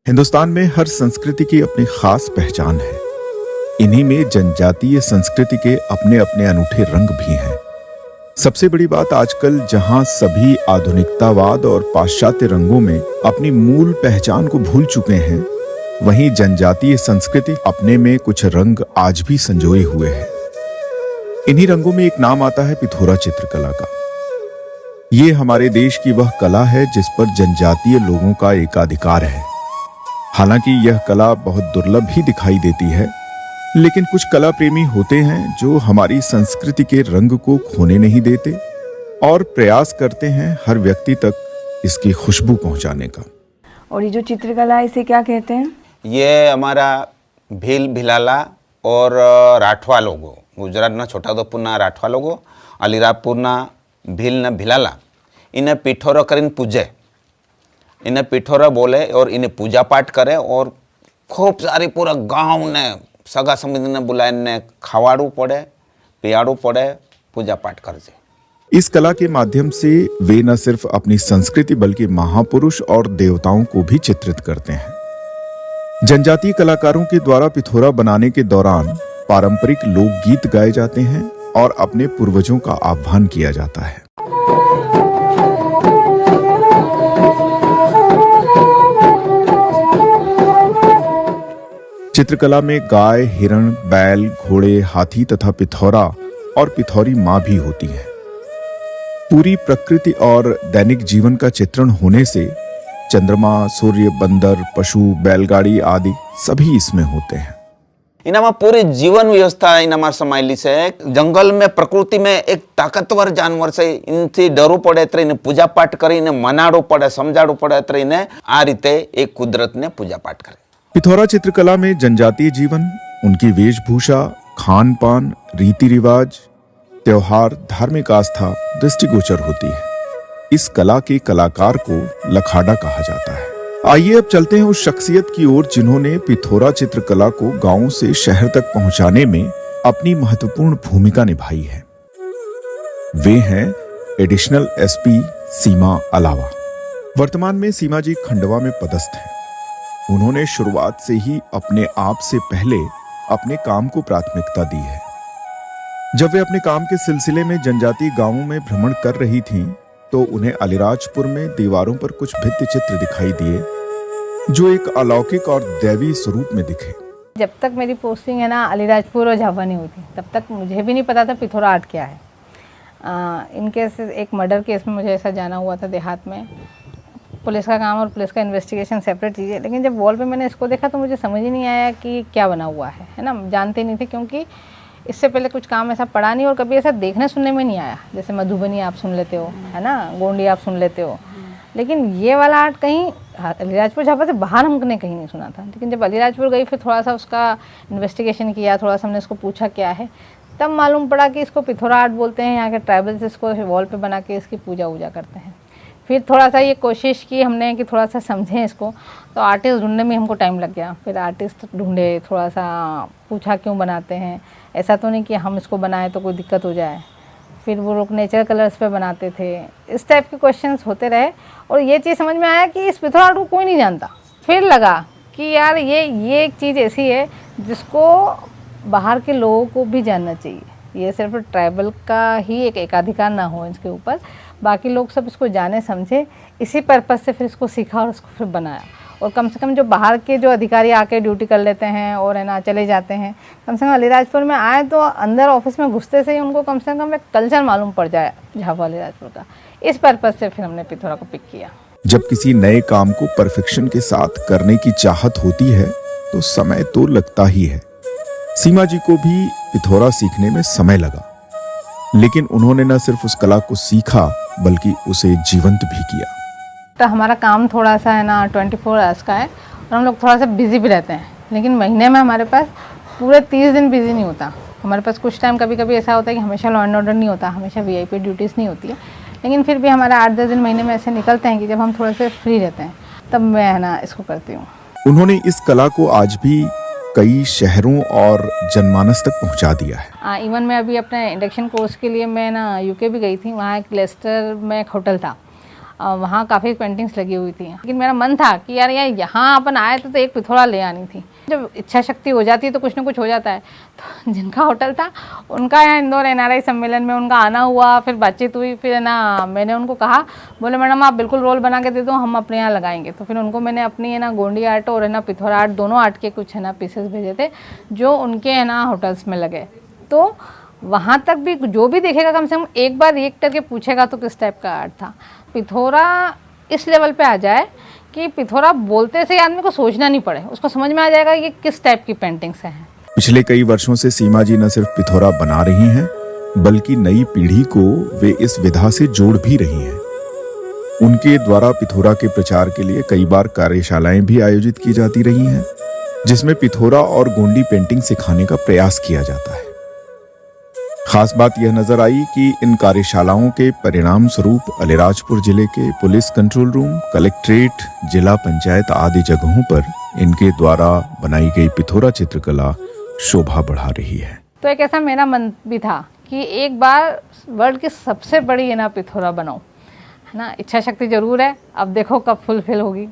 हिंदुस्तान में हर संस्कृति की अपनी खास पहचान है। इन्हीं में जनजातीय संस्कृति के अपने अपने अनूठे रंग भी हैं। सबसे बड़ी बात आजकल जहां सभी आधुनिकतावाद और पाश्चात्य रंगों में अपनी मूल पहचान को भूल चुके हैं, वहीं जनजातीय संस्कृति अपने में कुछ रंग आज भी संजोए हुए है। इन्हीं रंगों में एक नाम आता है पिथौरा चित्रकला का। ये हमारे देश की वह कला है जिस पर जनजातीय लोगों का एकाधिकार है। हालांकि यह कला बहुत दुर्लभ ही दिखाई देती है, लेकिन कुछ कला प्रेमी होते हैं जो हमारी संस्कृति के रंग को खोने नहीं देते और प्रयास करते हैं हर व्यक्ति तक इसकी खुशबू पहुंचाने का। और ये जो चित्रकला है इसे क्या कहते हैं? ये हमारा भील भिलाला और राठवा लोगो, गुजरात छोटा उदेपुर राठवा लोगो, अलीराजपुर भील न भिलाला, इन्हें पिठोरो करीने पूजे, इन्हें पिठोरा बोले और इन्हें पूजा पाठ करे और खूब सारी पूरा गांव ने सगा संबंधी ने बुलाने खावाड़ू पड़े, पियाड़ू पड़े, पूजा पाठ कर जे। इस कला के माध्यम से वे न सिर्फ अपनी संस्कृति बल्कि महापुरुष और देवताओं को भी चित्रित करते हैं। जनजातीय कलाकारों के द्वारा पिथौरा बनाने के दौरान पारंपरिक लोकगीत गाए जाते हैं और अपने पूर्वजों का आह्वान किया जाता है। चित्रकला में गाय, हिरण, बैल, घोड़े, हाथी तथा पिथौरा और पिथौरी मां भी होती है। पूरी प्रकृति और दैनिक जीवन का चित्रण होने से चंद्रमा, सूर्य, बंदर, पशु, बैलगाड़ी आदि सभी इसमें होते हैं। इनामा पूरी जीवन व्यवस्था इनामा समायली से जंगल में प्रकृति में एक ताकतवर जानवर से इनसे डरू पड़े तो इन्हें पूजा पाठ करे, इन्हें मनाड़ो पड़े, समझाड़ो पड़े तो इन्हें आ रीते एक कुदरत ने पूजा पाठ करे। पिथौरा चित्रकला में जनजातीय जीवन, उनकी वेशभूषा, खान पान, रीति रिवाज, त्योहार, धार्मिक आस्था दृष्टिगोचर होती है। इस कला के कलाकार को लखाड़ा कहा जाता है। आइए अब चलते हैं उस शख्सियत की ओर जिन्होंने पिथौरा चित्रकला को गांव से शहर तक पहुंचाने में अपनी महत्वपूर्ण भूमिका निभाई है। वे हैं एडिशनल एसपी सीमा अलावा। वर्तमान में सीमा जी खंडवा में पदस्थ हैं। उन्होंने शुरुआत से ही अपने आप से पहले अपने काम को प्राथमिकता दी है। जब वे अपने काम के सिलसिले में जनजातीय गांवों में भ्रमण कर रही थीं, तो उन्हें अलीराजपुर में दीवारों पर कुछ भित्ति चित्र दिखाई दिए जो एक अलौकिक और दैवी स्वरूप में दिखे। जब तक मेरी पोस्टिंग है ना अलीराजपुर और झाबुआ नहीं हुई थी, तब तक मुझे भी नहीं पता था पिथौरा आर्ट क्या है। इनके एक मर्डर केस में मुझे ऐसा जाना हुआ था देहात में। पुलिस का काम और पुलिस का इन्वेस्टिगेशन सेपरेट चीज़ है, लेकिन जब वॉल पे मैंने इसको देखा तो मुझे समझ ही नहीं आया कि क्या बना हुआ है ना। जानते नहीं थे क्योंकि इससे पहले कुछ काम ऐसा पड़ा नहीं और कभी ऐसा देखने सुनने में नहीं आया। जैसे मधुबनी आप सुन लेते हो, है ना, गोंडी आप सुन लेते हो, लेकिन ये वाला आर्ट कहीं अलीराजपुर झाबुआ से बाहर हमने कहीं नहीं सुना था। लेकिन जब अलीराजपुर गई, फिर थोड़ा सा उसका इन्वेस्टिगेशन किया, थोड़ा सा हमने इसको पूछा क्या है, तब मालूम पड़ा कि इसको पिथौरा आर्ट बोलते हैं। यहाँ के ट्राइबल्स इसको वॉल पर बना के इसकी पूजा वूजा करते हैं। फिर थोड़ा सा ये कोशिश की हमने कि थोड़ा सा समझें इसको, तो आर्टिस्ट ढूंढने में हमको टाइम लग गया। फिर आर्टिस्ट ढूंढे, थोड़ा सा पूछा क्यों बनाते हैं, ऐसा तो नहीं कि हम इसको बनाएं तो कोई दिक्कत हो जाए। फिर वो लोग नेचुरल कलर्स पे बनाते थे, इस टाइप के क्वेश्चंस होते रहे और ये चीज़ समझ में आया कि इस पिथौरा आर्ट को कोई नहीं जानता। फिर लगा कि यार ये एक चीज़ ऐसी है जिसको बाहर के लोगों को भी जानना चाहिए। ये सिर्फ ट्राइबल का ही एक एकाधिकार ना हो इसके ऊपर, बाकी लोग सब इसको जाने समझे। इसी पर्पज़ से फिर इसको सीखा और इसको फिर बनाया। और कम से कम जो बाहर के जो अधिकारी आके ड्यूटी कर लेते हैं और है ना चले जाते हैं, कम से कम अलीराजपुर में आए तो अंदर ऑफिस में घुसते से ही उनको कम से कम एक कल्चर मालूम पड़ जाए झाबुआ अलीराजपुर का। इस पर्पज़ से फिर हमने पिथौरा को पिक किया। जब किसी नए काम को परफेक्शन के साथ करने की चाहत होती है तो समय तो लगता ही है। सीमा जी को भी पिथौरा सीखने में समय लगा, लेकिन उन्होंने न सिर्फ उस कला को सीखा बल्कि उसे जीवंत भी किया। तो हमारा काम थोड़ा सा है ना 24 आवर्स का है और हम लोग थोड़ा सा बिजी भी रहते हैं, लेकिन महीने में हमारे पास पूरे 30 दिन बिजी नहीं होता। हमारे पास कुछ टाइम कभी कभी ऐसा होता है कि हमेशा लॉ एंड ऑर्डर नहीं होता, हमेशा वीआईपी ड्यूटीज़ नहीं होती है, लेकिन फिर भी हमारा 8-10 दिन महीने में ऐसे निकलते हैं कि जब हम थोड़े से फ्री रहते हैं तब मैं है ना इसको करती हूँ। उन्होंने इस कला को आज भी कई शहरों और जनमानस तक पहुंचा दिया है। इवन मैं अभी अपने इंडक्शन कोर्स के लिए मैं ना यूके भी गई थी। वहाँ एक लेस्टर में एक होटल था, वहाँ काफ़ी पेंटिंग्स लगी हुई थी, लेकिन मेरा मन था कि यार यहाँ अपन आए तो एक पिथौरा ले आनी थी। जब इच्छा शक्ति हो जाती है तो कुछ ना कुछ हो जाता है। तो जिनका होटल था उनका यहाँ इंदौर NRI सम्मेलन में उनका आना हुआ, फिर बातचीत हुई, फिर ना मैंने उनको कहा, बोले मैडम आप बिल्कुल रोल बना के दे दो, हम अपने यहाँ लगाएंगे। तो फिर उनको मैंने अपनी गोंडी आर्ट और पिथौरा आर्ट दोनों आर्ट के कुछ पीसेस भेजे थे जो उनके होटल्स में लगे। तो वहाँ तक भी जो भी देखेगा कम से कम एक बार रिएक्ट करके पूछेगा तो किस टाइप का आर्ट था। पिथौरा इस लेवल पे आ जाए कि पिथौरा बोलते से आदमी को सोचना नहीं पड़े, उसको समझ में आ जाएगा कि किस टाइप की पेंटिंग्स हैं। पिछले कई वर्षों से सीमा जी न सिर्फ पिथौरा बना रही हैं, बल्कि नई पीढ़ी को वे इस विधा से जोड़ भी रही हैं। उनके द्वारा पिथौरा के प्रचार के लिए कई बार कार्यशालाएं भी आयोजित की जाती रही हैं, जिसमें पिथौरा और गोंडी पेंटिंग सिखाने का प्रयास किया जाता है। खास बात यह नजर आई कि इन कार्यशालाओं के परिणाम स्वरूप अलीराजपुर जिले के पुलिस कंट्रोल रूम, कलेक्ट्रेट, जिला पंचायत आदि जगहों पर इनके द्वारा बनाई गई पिथौरा चित्रकला शोभा बढ़ा रही है। तो एक ऐसा मेरा मन भी था कि एक बार वर्ल्ड की सबसे बड़ी पिथौरा बनाऊं, है ना। इच्छा शक्ति जरूर है, अब देखो कब फुलफिल होगी।